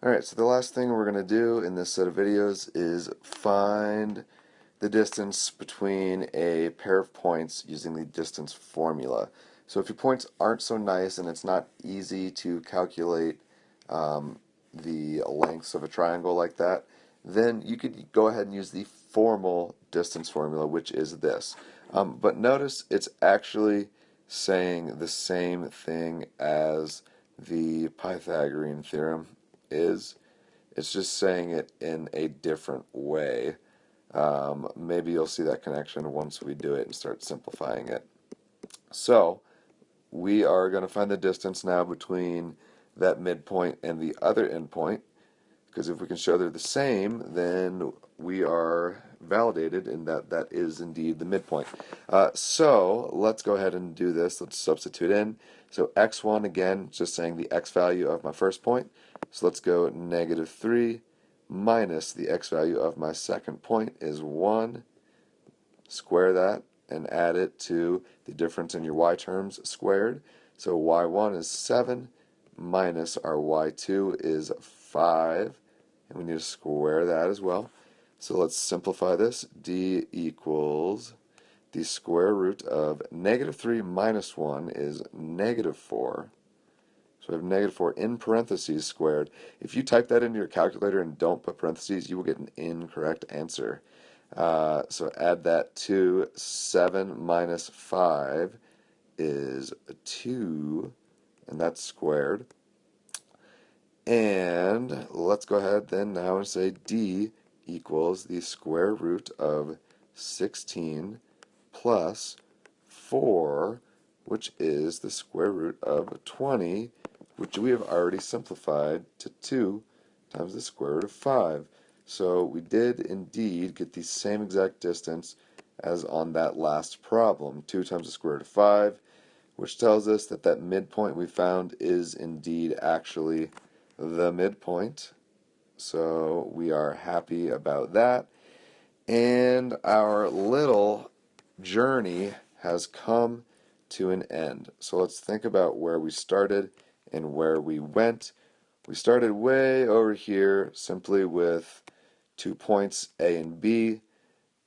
Alright, so the last thing we're going to do in this set of videos is find the distance between a pair of points using the distance formula. So if your points aren't so nice and it's not easy to calculate the lengths of a triangle like that, then you could go ahead and use the formal distance formula, which is this. But notice it's actually saying the same thing as the Pythagorean theorem is. It's just saying it in a different way. Maybe you'll see that connection once we do it and start simplifying it. So we are going to find the distance now between that midpoint and the other endpoint, because if we can show they're the same, then we are validated in that that is indeed the midpoint. So let's go ahead and do this. Let's substitute in. So x1, again, just saying the x value of my first point. So let's go -3 minus the x value of my second point is 1. Square that and add it to the difference in your y terms squared. So y1 is 7 minus our y2 is 5. And we need to square that as well. So let's simplify this. D equals the square root of -3 minus 1 is -4. So we have -4 in parentheses squared. If you type that into your calculator and don't put parentheses, you will get an incorrect answer. So add that to 7 minus 5 is 2, and that's squared. And let's go ahead then now and say D equals the square root of 16 plus 4, which is the square root of 20, which we have already simplified to 2 times the square root of 5. So we did indeed get the same exact distance as on that last problem, 2 times the square root of 5, which tells us that that midpoint we found is indeed actually the midpoint. So we are happy about that. And our little journey has come to an end. So let's think about where we started and where we went. We started way over here simply with 2 points A and B,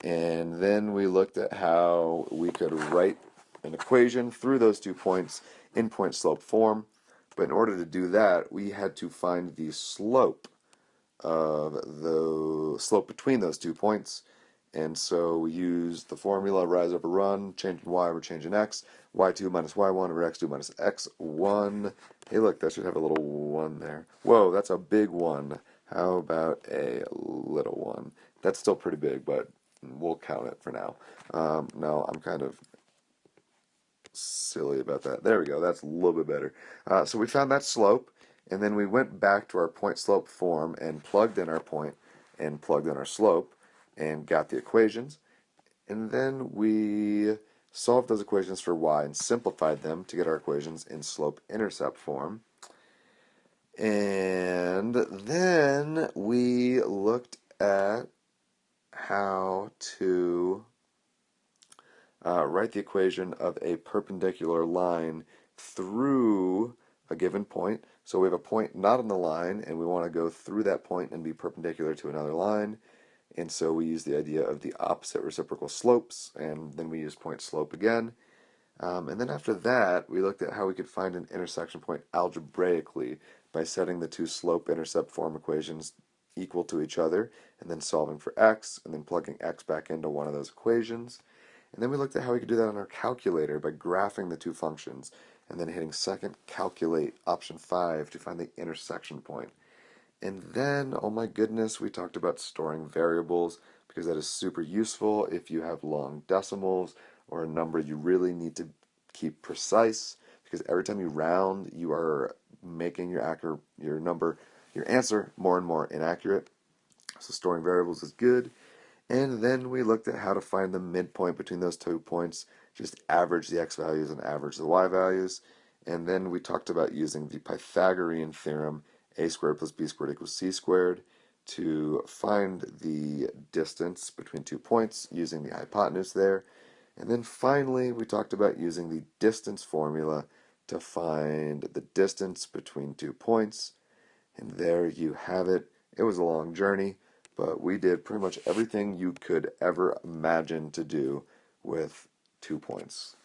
and then we looked at how we could write an equation through those 2 points in point slope form. But in order to do that, we had to find the slope of the slope between those 2 points. And so we used the formula rise over run, changing y over changing x, y2 minus y1 over x2 minus x1. Hey, look, that should have a little 1 there. Whoa, that's a big 1. How about a little 1? That's still pretty big, but we'll count it for now. No, I'm kind of silly about that. There we go. That's a little bit better. So we found that slope, and then we went back to our point slope form and plugged in our point and plugged in our slope and got the equations. And then we solved those equations for y and simplified them to get our equations in slope-intercept form. And then we looked at how to write the equation of a perpendicular line through a given point. So we have a point not on the line, and we want to go through that point and be perpendicular to another line. And so we use the idea of the opposite reciprocal slopes, and then we use point slope again. And then after that, we looked at how we could find an intersection point algebraically by setting the 2 slope-intercept form equations equal to each other, and then solving for x, and then plugging x back into one of those equations. And then we looked at how we could do that on our calculator by graphing the 2 functions, and then hitting second calculate option 5 to find the intersection point. And then, oh my goodness, we talked about storing variables, because that is super useful if you have long decimals or a number you really need to keep precise, because every time you round, you are making your answer more and more inaccurate. So storing variables is good. And then we looked at how to find the midpoint between those 2 points, just average the x values and average the y values. And then we talked about using the Pythagorean theorem, a squared plus b squared equals c squared, to find the distance between 2 points using the hypotenuse there. And then finally, we talked about using the distance formula to find the distance between 2 points. And there you have it. It was a long journey, but we did pretty much everything you could ever imagine to do with 2 points.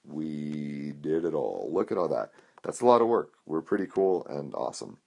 We did it all. Look at all that. That's a lot of work. We're pretty cool and awesome.